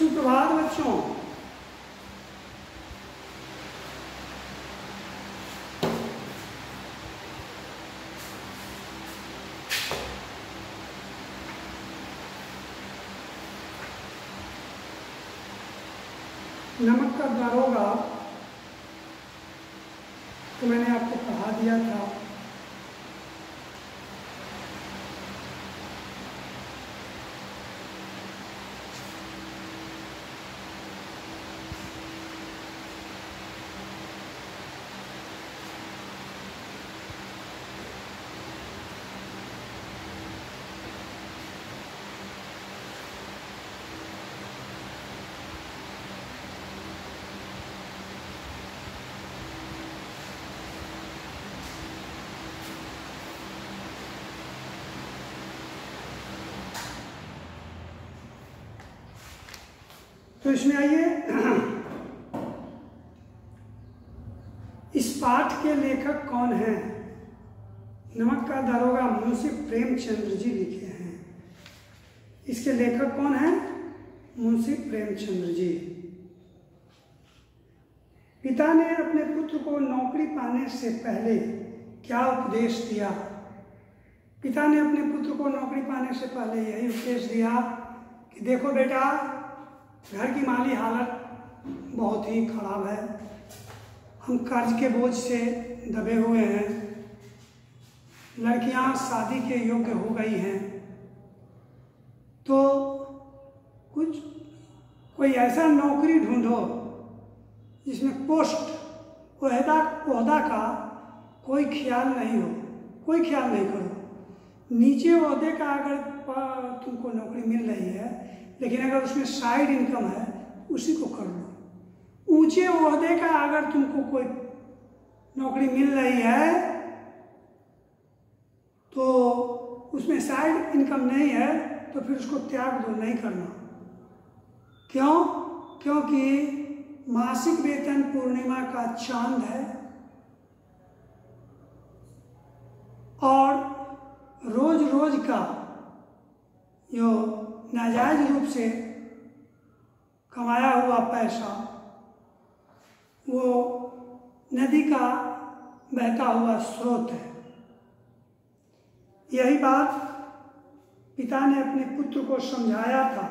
सुप्रभात बच्चों। नमक का दारोगा तो मैंने आपको पढ़ा दिया था। तो इसमें आइए, इस पाठ के लेखक कौन हैं? नमक का दारोगा मुंशी प्रेमचंद्र जी लिखे हैं। इसके लेखक कौन हैं? मुंशी प्रेमचंद्र जी। पिता ने अपने पुत्र को नौकरी पाने से पहले क्या उपदेश दिया? पिता ने अपने पुत्र को नौकरी पाने से पहले यही उपदेश दिया कि देखो बेटा, घर की माली हालत बहुत ही खराब है, हम कर्ज के बोझ से दबे हुए हैं, लड़कियां शादी के योग्य हो गई हैं, तो कोई ऐसा नौकरी ढूंढो जिसमें पोस्ट ओहदा का कोई ख्याल नहीं हो, कोई ख्याल नहीं करो। नीचे ओहदे का अगर तुमको नौकरी मिल रही है, लेकिन अगर उसमें साइड इनकम है, उसी को कर लो। ऊंचे ओहदे का अगर तुमको कोई नौकरी मिल रही है तो उसमें साइड इनकम नहीं है, तो फिर उसको त्याग दो, नहीं करना। क्यों? क्योंकि मासिक वेतन पूर्णिमा का चांद है और रोज रोज का जो नाजायज रूप से कमाया हुआ पैसा वो नदी का बहता हुआ स्रोत है। यही बात पिता ने अपने पुत्र को समझाया था।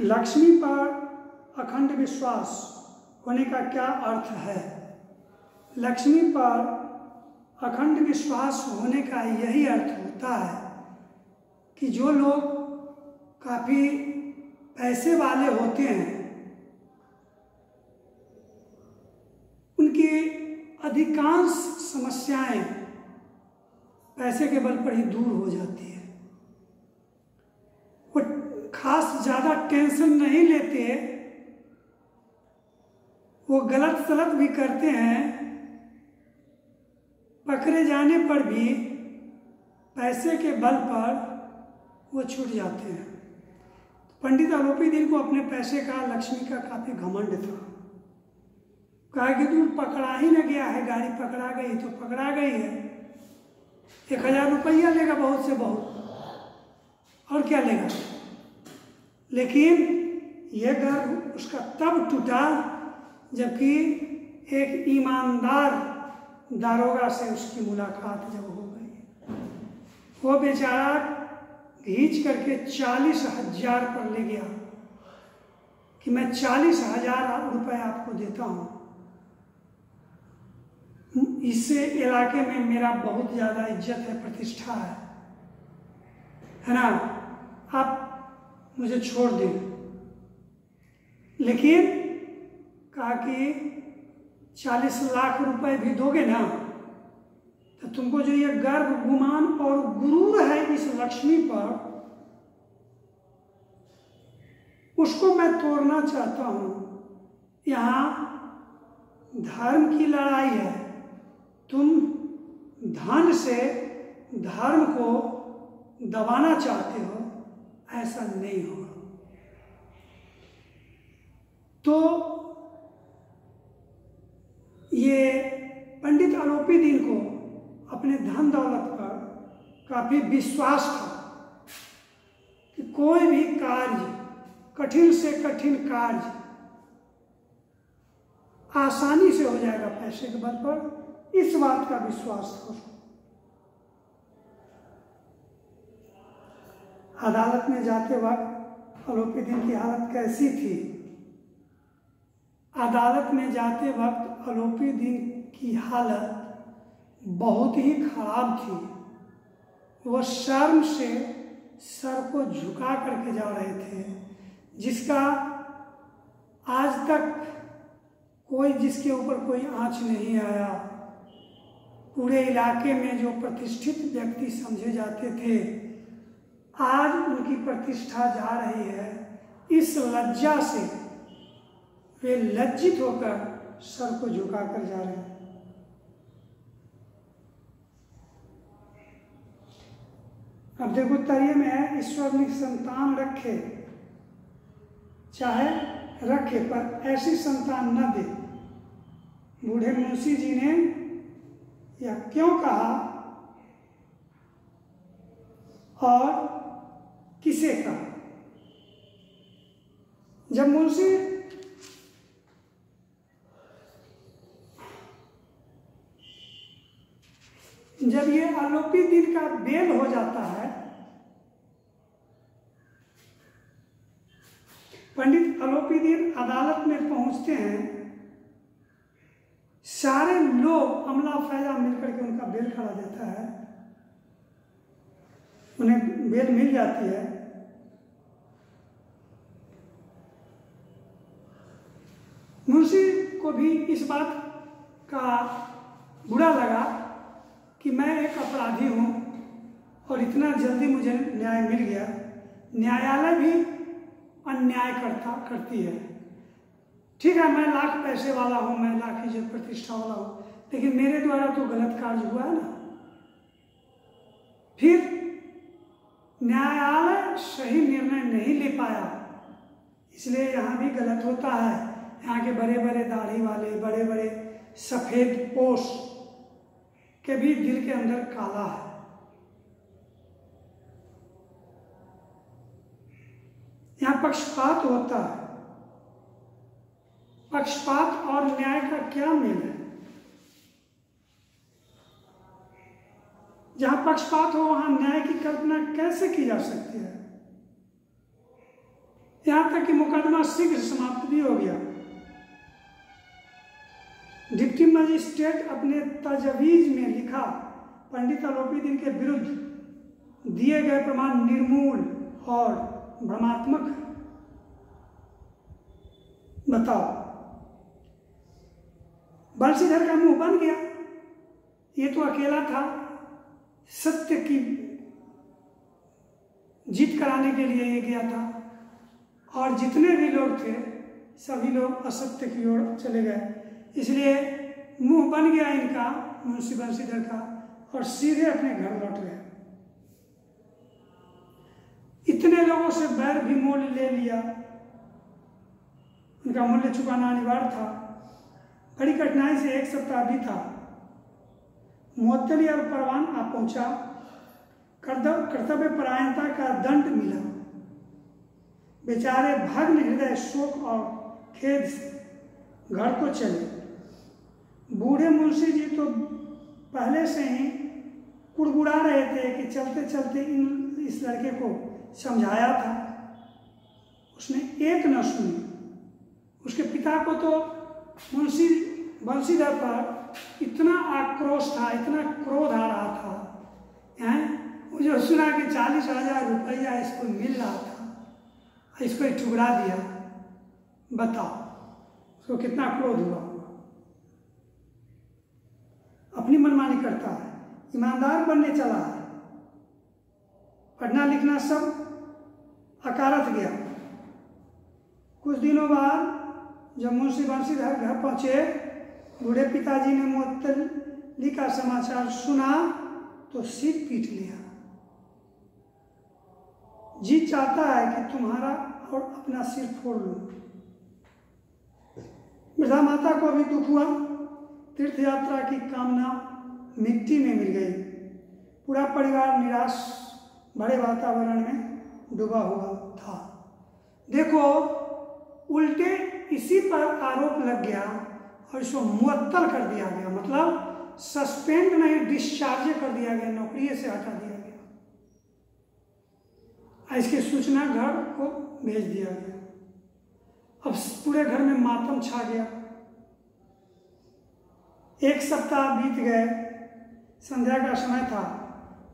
लक्ष्मी पर अखंड विश्वास होने का क्या अर्थ है? लक्ष्मी पर अखंड विश्वास होने का यही अर्थ होता है कि जो लोग काफ़ी पैसे वाले होते हैं, उनकी अधिकांश समस्याएं पैसे के बल पर ही दूर हो जाती है। वो खास ज़्यादा टेंशन नहीं लेते, वो गलत सलत भी करते हैं, पकड़े जाने पर भी पैसे के बल पर वो छूट जाते हैं। पंडित आलोपी दिन को अपने पैसे का, लक्ष्मी का काफ़ी घमंड था। कहा कि तू पकड़ा ही न गया है, गाड़ी पकड़ा गई तो पकड़ा गई है, 1000 रुपया लेगा बहुत से बहुत, और क्या लेगा। लेकिन यह गर्व उसका तब टूटा जबकि एक ईमानदार दारोगा से उसकी मुलाकात जब हो गई। वो बेचारा खींच करके 40,000 पर ले गया कि मैं 40,000 रुपये आपको देता हूँ, इससे इलाके में मेरा बहुत ज़्यादा इज्जत है, प्रतिष्ठा है ना, आप मुझे छोड़ दें। लेकिन कहा कि 40 लाख रुपए भी दोगे ना, तो तुमको जो ये गर्व, गुमान और गुरूर है इस लक्ष्मी पर, उसको मैं तोड़ना चाहता हूँ। यहाँ धर्म की लड़ाई है, तुम धन से धर्म को दबाना चाहते हो, ऐसा नहीं होगा। तो ये पंडित आलोपी दिन को अपने धन दौलत पर काफी विश्वास था कि कोई भी कार्य, कठिन से कठिन कार्य आसानी से हो जाएगा पैसे के बल पर, इस बात का विश्वास था उसको। अदालत में जाते वक्त अलोपीदीन की हालत कैसी थी? अदालत में जाते वक्त अलोपीदीन की हालत बहुत ही खराब थी। वह शर्म से सर को झुका करके जा रहे थे, जिसका आज तक कोई, जिसके ऊपर कोई आंच नहीं आया। पूरे इलाके में जो प्रतिष्ठित व्यक्ति समझे जाते थे, आज उनकी प्रतिष्ठा जा रही है। इस लज्जा से वे लज्जित होकर सर को झुका कर जा रहे हैं। अब देखो तर्य में है, ईश्वर ने संतान रखे, चाहे रखे पर ऐसी संतान न दे। बूढ़े मुंशी जी ने यह क्यों कहा और किसे कहा? जब मुंशी जब ये अलोपीदीन का बेल हो जाता है, पंडित अलोपीदीन अदालत में पहुंचते हैं, सारे लोग अमला फैजा मिलकर के उनका बेल खड़ा देता है, उन्हें बेल मिल जाती है। मुंशी को भी इस बात का बुरा लगा कि मैं एक अपराधी हूं और इतना जल्दी मुझे न्याय मिल गया। न्यायालय भी अन्याय करती है। ठीक है, मैं लाख पैसे वाला हूं, मैं लाख इज्जत प्रतिष्ठा वाला हूं, लेकिन मेरे द्वारा तो गलत कार्य हुआ है ना। फिर न्यायालय सही निर्णय नहीं ले पाया, इसलिए यहाँ भी गलत होता है। यहाँ के बड़े बड़े दाढ़ी वाले, बड़े बड़े सफेद पोष के भी दिल के अंदर काला है। यहाँ पक्षपात होता है। पक्षपात और न्याय का क्या मेल है? जहां पक्षपात हो वहां न्याय की कल्पना कैसे की जा सकती है? यहां तक कि मुकदमा शीघ्र समाप्त भी हो गया। डिप्टी मजिस्ट्रेट अपने तजवीज में लिखा, पंडित अलोपीदीन के विरुद्ध दिए गए प्रमाण निर्मूल और भ्रमात्मक। बताओ, बंशीधर का मुंह बन गया। ये तो अकेला था, सत्य की जीत कराने के लिए ये गया था, और जितने भी लोग थे सभी लोग असत्य की ओर चले गए। इसलिए मुंह बन गया इनका, मुंशी बंशीधर का, और सीधे अपने घर लौट गए। इतने लोगों से बैर भी मोल ले लिया, उनका मूल्य चुकाना अनिवार्य था। बड़ी कठिनाई से एक सप्ताह भी था। मुअत्तली और परवान आ पहुंचा। कर्तव्य परायणता का दंड मिला। बेचारे भग्न हृदय शोक और खेद से घर को चले। बूढ़े मुंशी जी तो पहले से ही कुड़कुड़ा रहे थे कि चलते चलते इस लड़के को समझाया था, उसने एक न सुनी। उसके पिता को तो मुंशी बंशीधर पर इतना आक्रोश था, इतना क्रोध आ रहा था। वो जो सुना कि 40,000 रुपया इसको मिल रहा था, इसको ठुकरा दिया। बताओ उसको कितना क्रोध हुआ। अपनी मनमानी करता है, ईमानदार बनने चला है, पढ़ना लिखना सब अकारथ गया। कुछ दिनों बाद जब मुंशी बंशीधर घर पहुंचे, बूढ़े पिताजी ने मुअत्तली का समाचार सुना तो सिर पीट लिया। जी चाहता है कि तुम्हारा और अपना सिर फोड़ लूं। वृद्धा माता को भी दुख हुआ। तीर्थ यात्रा की कामना मिट्टी में मिल गई। पूरा परिवार निराश भरे वातावरण में डूबा हुआ था। देखो, उल्टे इसी पर आरोप लग गया और इसको मुअत्तल कर दिया गया, मतलब सस्पेंड नहीं, डिस्चार्ज कर दिया गया, नौकरी से हटा दिया गया। इसकी सूचना घर को भेज दिया गया। अब पूरे घर में मातम छा गया। 1 सप्ताह बीत गए। संध्या का समय था।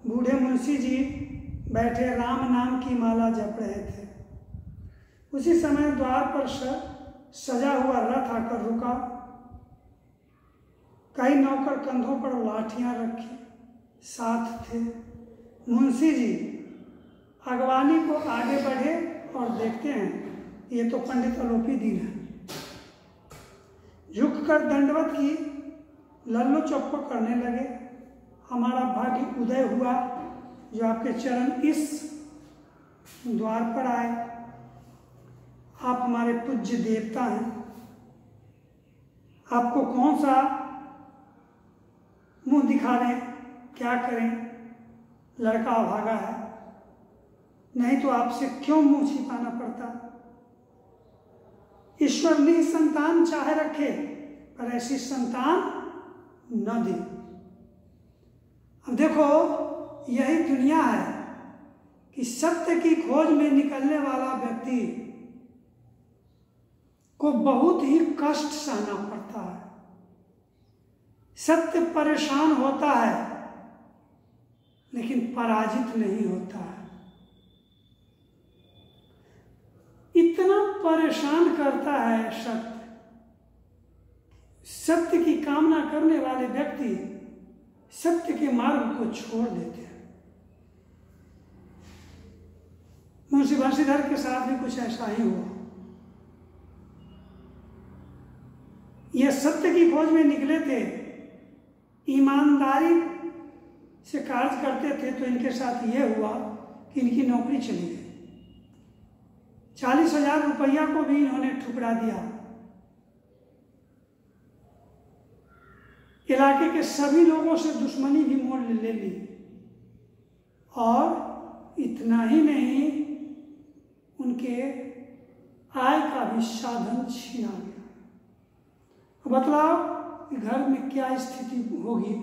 बूढ़े मुंशी जी बैठे राम नाम की माला जप रहे थे। उसी समय द्वार पर सजा हुआ रथ आकर रुका। कई नौकर कंधों पर लाठियां रखी साथ थे। मुंशी जी अगवानी को आगे बढ़े और देखते हैं ये तो पंडित अलोपी दीन है। झुककर दंडवत की, लल्लो चप्पो करने लगे। हमारा भाग्य उदय हुआ जो आपके चरण इस द्वार पर आए। आप हमारे पूज्य देवता हैं। आपको कौन सा मुंह दिखा दें, क्या करें? लड़का अभागा है, नहीं तो आपसे क्यों मुंह छिपाना पड़ता? ईश्वर निसंतान चाहे रखे, पर ऐसी संतान न दे। अब देखो, यही दुनिया है कि सत्य की खोज में निकलने वाला व्यक्ति को बहुत ही कष्ट सहना पड़ता है। सत्य परेशान होता है लेकिन पराजित नहीं होता है। इतना परेशान करता है सत्य की कामना करने वाले व्यक्ति सत्य के मार्ग को छोड़ देते हैं। मुंशी बंशीधर के साथ भी कुछ ऐसा ही हुआ। ये सत्य की खोज में निकले थे, ईमानदारी से कार्य करते थे, तो इनके साथ ये हुआ कि इनकी नौकरी चली गई। 40,000 रुपया को भी इन्होंने ठुकरा दिया। इलाके के सभी लोगों से दुश्मनी भी मोल ले ली और इतना ही नहीं, उनके आय का भी साधन छीना गया। बतलाओ कि घर में क्या स्थिति होगी,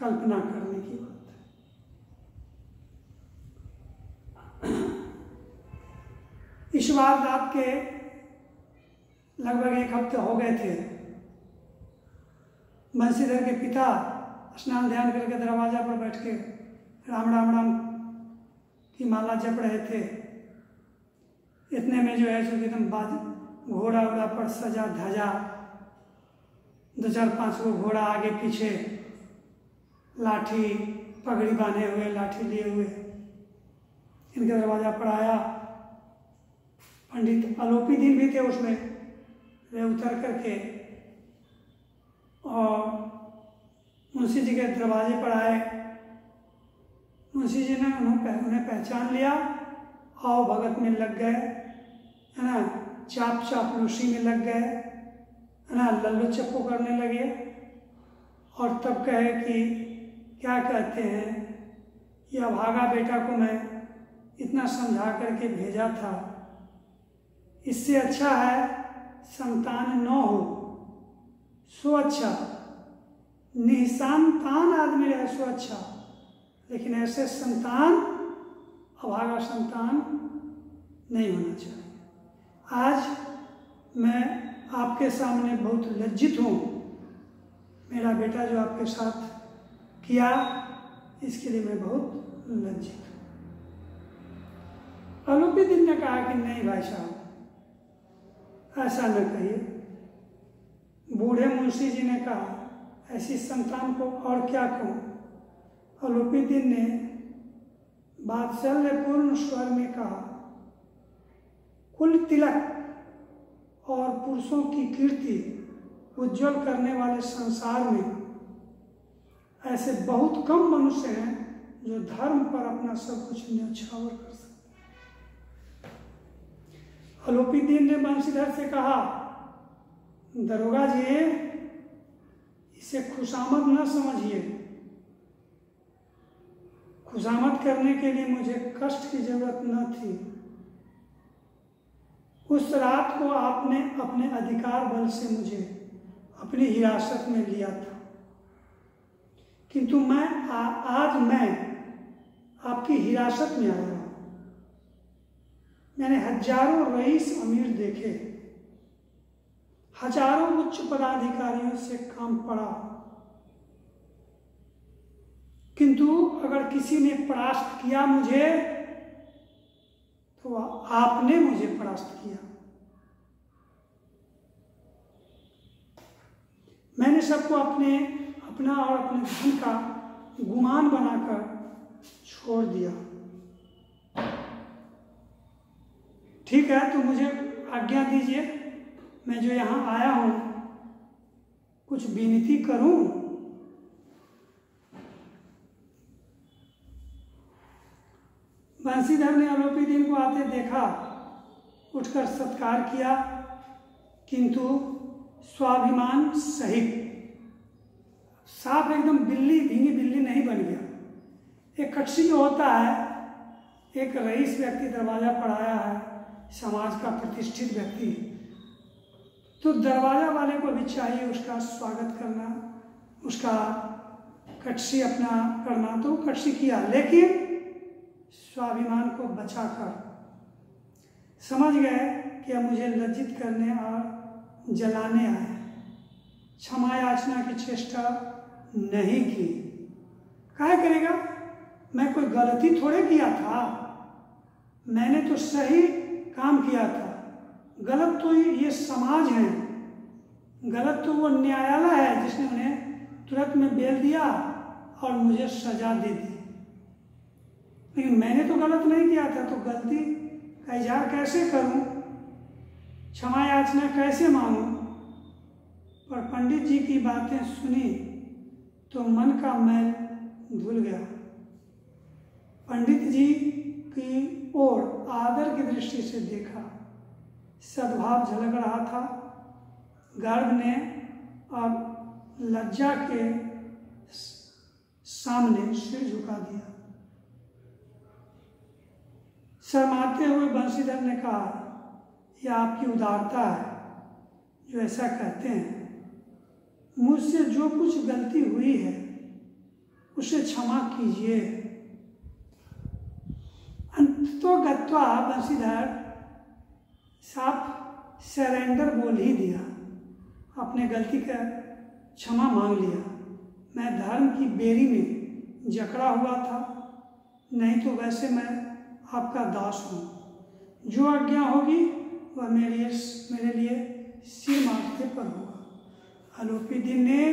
कल्पना करने की बात है। इस वारदात के लगभग 1 हफ्ते हो गए थे। बंशीधर के पिता स्नान ध्यान करके दरवाजा पर बैठ के राम राम राम की माला जप रहे थे। इतने में जो है सो एकदम घोड़ा उड़ा पर सजा धजा, 2-4-5 गो घोड़ा आगे पीछे, लाठी पगड़ी बांधे हुए, लाठी लिए हुए इनके दरवाजा पर आया। पंडित अलोपी दीन भी थे उसमें। वे उतर करके और मुंशी जी के दरवाजे पर आए। मुंशी जी ने उन्हें पहचान लिया, आओ भगत में लग गए, है ना, चापलूसी में लग गए, है ना, लल्लू चप्पू करने लगे। और तब कहे कि क्या कहते हैं, यह अभागा बेटा को मैं इतना समझा करके भेजा था, इससे अच्छा है संतान न हो सो अच्छा, निसंतान आदमी रहे सो अच्छा, लेकिन ऐसे संतान, अभागा संतान नहीं होना चाहिए। आज मैं आपके सामने बहुत लज्जित हूँ। मेरा बेटा जो आपके साथ किया, इसके लिए मैं बहुत लज्जित हूँ। अलोपी दीन ने कहा कि नहीं भाई साहब, ऐसा न कहिए। बूढ़े मुंशी जी ने कहा, ऐसी संतान को और क्या कहूँ। अलोपी दीन ने वात्सल्यपूर्ण स्वर में कहा, कुल तिलक और पुरुषों की कीर्ति उज्जवल करने वाले संसार में ऐसे बहुत कम मनुष्य हैं जो धर्म पर अपना सब कुछ न्यौछावर कर सकते। अलोपी दीन ने बंशीधर से कहा, दरोगा जी, इसे खुशामद न समझिए। खुशामद करने के लिए मुझे कष्ट की जरूरत न थी। उस रात को आपने अपने अधिकार बल से मुझे अपनी हिरासत में लिया था, किंतु आज मैं आपकी हिरासत में आया हूँ। मैंने हजारों रईस अमीर देखे, हजारों उच्च पदाधिकारियों से काम पड़ा, किंतु अगर किसी ने परास्त किया मुझे तो आपने मुझे परास्त किया। मैंने सबको अपना और अपने धन का गुमान बनाकर छोड़ दिया। ठीक है, तो मुझे आज्ञा दीजिए, मैं जो यहाँ आया हूँ कुछ विनती करूँ। बंसीधर ने अलोपीदीन को आते देखा, उठकर सत्कार किया, किंतु स्वाभिमान सहित, साफ एकदम बिल्ली, धींगी बिल्ली नहीं बन गया। एक कक्षी जो होता है, एक रईस व्यक्ति दरवाजा पर आया है, समाज का प्रतिष्ठित व्यक्ति, तो दरवाजा वाले को भी चाहिए उसका स्वागत करना, उसका कक्षी अपना करना। तो कक्षी किया, लेकिन स्वाभिमान को बचाकर समझ गए कि अब मुझे लज्जित करने और जलाने आए, क्षमा याचना की चेष्टा नहीं की। क्या करेगा, मैं कोई गलती थोड़े किया था, मैंने तो सही काम किया था। गलत तो ये समाज है, गलत तो वो न्यायालय है जिसने उन्हें तुरंत में बेल दिया और मुझे सजा दे दी। लेकिन मैंने तो गलत नहीं किया था, तो गलती का इजहार कैसे करूं, क्षमा याचना कैसे मांगूं। पर पंडित जी की बातें सुनी तो मन का मैल धुल गया। पंडित जी की ओर आदर की दृष्टि से देखा, सद्भाव झलक रहा था। गर्भ ने अब लज्जा के सामने सिर झुका दिया। शर्माते हुए बंसीधर ने कहा, यह आपकी उदारता है जो ऐसा कहते हैं। मुझसे जो कुछ गलती हुई है उसे क्षमा कीजिए। अंतो गत्वा बंसीधर साफ सरेंडर बोल ही दिया, अपने गलती का क्षमा मांग लिया। मैं धर्म की बेरी में जकड़ा हुआ था, नहीं तो वैसे मैं आपका दास हूँ। जो आज्ञा होगी वह मेरे लिए सिर माथे पर होगा। अलोपीदीन ने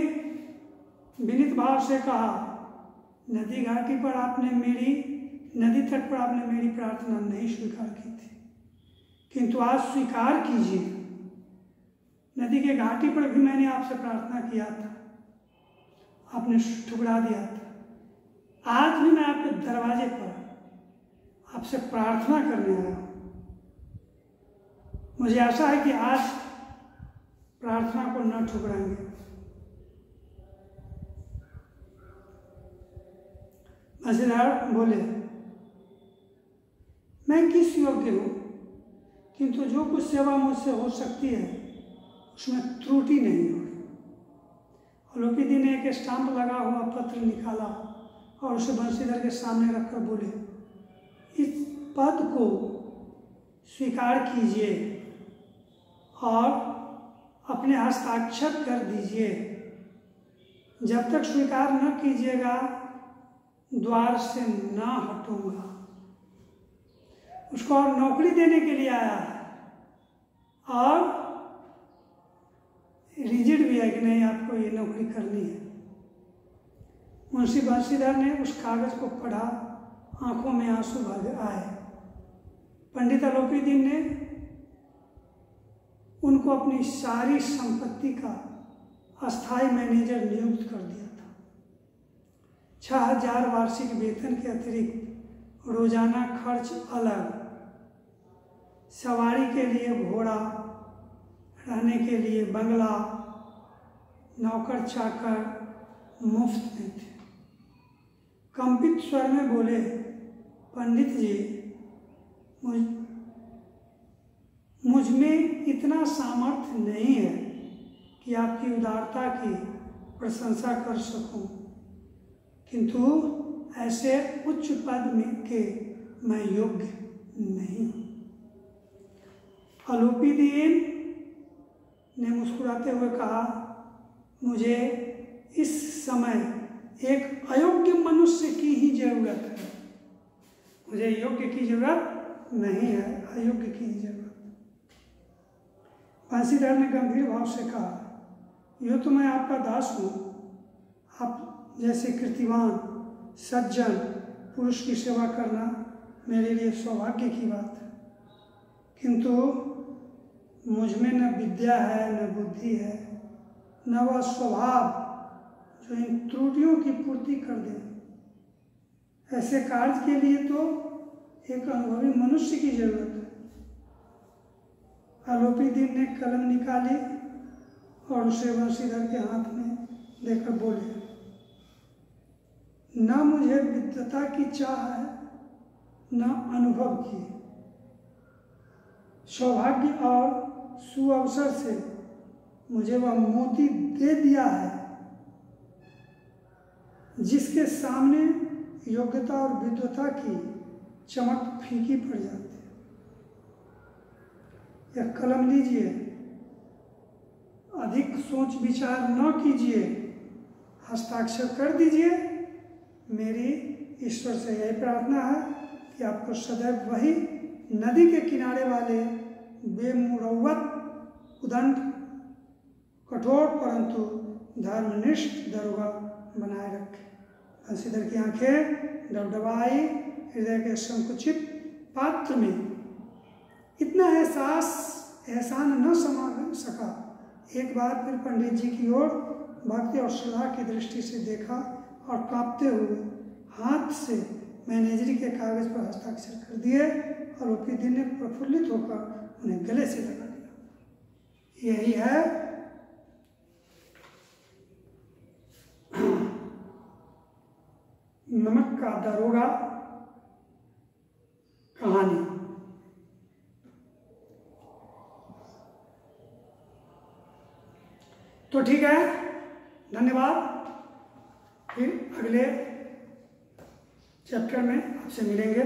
विनीत भाव से कहा, नदी तट पर आपने मेरी प्रार्थना नहीं स्वीकार की थी, किंतु आज स्वीकार कीजिए। नदी के घाटी पर भी मैंने आपसे प्रार्थना किया था, आपने ठुकरा दिया था। आज भी मैं आपके दरवाजे पर आपसे प्रार्थना करने आया हूँ। मुझे आशा है कि आज प्रार्थना को न ठुकराएंगे। बंसीधर बोले, मैं किस योग्य हूँ, किंतु जो कुछ सेवा मुझसे हो सकती है उसमें त्रुटि नहीं होगी। अलोपीदीन ने एक स्टाम्प लगा हुआ पत्र निकाला और उसे बंसीधर के सामने रखकर बोले, इस पद को स्वीकार कीजिए और अपने हस्ताक्षर कर दीजिए। जब तक स्वीकार न कीजिएगा द्वार से ना हटूंगा। उसको और नौकरी देने के लिए आया है और रिजिड भी है कि नहीं आपको ये नौकरी करनी है। मुंशी बंसीधर ने उस कागज को पढ़ा, आंखों में आंसू भर आए। पंडित अलोपीदीन ने उनको अपनी सारी संपत्ति का अस्थायी मैनेजर नियुक्त कर दिया था। 6,000 वार्षिक वेतन के अतिरिक्त रोजाना खर्च अलग, सवारी के लिए घोड़ा, रहने के लिए बंगला, नौकर चाकर मुफ्त में थे। कंपित स्वर में बोले, पंडित जी, मुझ में इतना सामर्थ्य नहीं है कि आपकी उदारता की प्रशंसा कर सकूं, किंतु ऐसे उच्च पद में के मैं योग्य नहीं हूं। अलोपीदीन ने मुस्कुराते हुए कहा, मुझे इस समय एक अयोग्य मनुष्य की ही जरूरत है। मुझे योग्य की जरूरत नहीं है, अयोग्य की ही जरूरत। बंशीधर ने गंभीर भाव से कहा, यूँ तो मैं आपका दास हूँ। आप जैसे कीर्तिवान सज्जन पुरुष की सेवा करना मेरे लिए सौभाग्य की बात है, किंतु मुझ में न विद्या है, न बुद्धि है, न वह स्वभाव जो इन त्रुटियों की पूर्ति कर दे। ऐसे कार्य के लिए तो एक अनुभवी मनुष्य की जरूरत है। अलोपीदीन ने कलम निकाली और उसे बंशीधर के हाथ में देकर बोले, न मुझे विद्वता की चाह है, न अनुभव की। सौभाग्य और सुअवसर से मुझे वह मोती दे दिया है जिसके सामने योग्यता और विद्वता की चमक फीकी पड़ जाती है। यह कलम लीजिए, अधिक सोच विचार न कीजिए, हस्ताक्षर कर दीजिए। मेरी ईश्वर से यही प्रार्थना है कि आपको सदैव वही नदी के किनारे वाले बेमुरव्वत, उदंड, कठोर परंतु धर्मनिष्ठ दरोगा बनाए रखे। बंशीधर की आंखें डबडबाई, हृदय के संकुचित पात्र में इतना एहसान न समा सका। एक बार फिर पंडित जी की ओर भक्ति और श्रद्धा की दृष्टि से देखा और कांपते हुए हाथ से मैनेजरी के कागज पर हस्ताक्षर कर दिए और अलोपीदीन ने प्रफुल्लित होकर उन्हें गले से लगा लिया। यही है नमक का दरोगा कहानी। तो ठीक है, धन्यवाद। फिर अगले चैप्टर में आपसे मिलेंगे।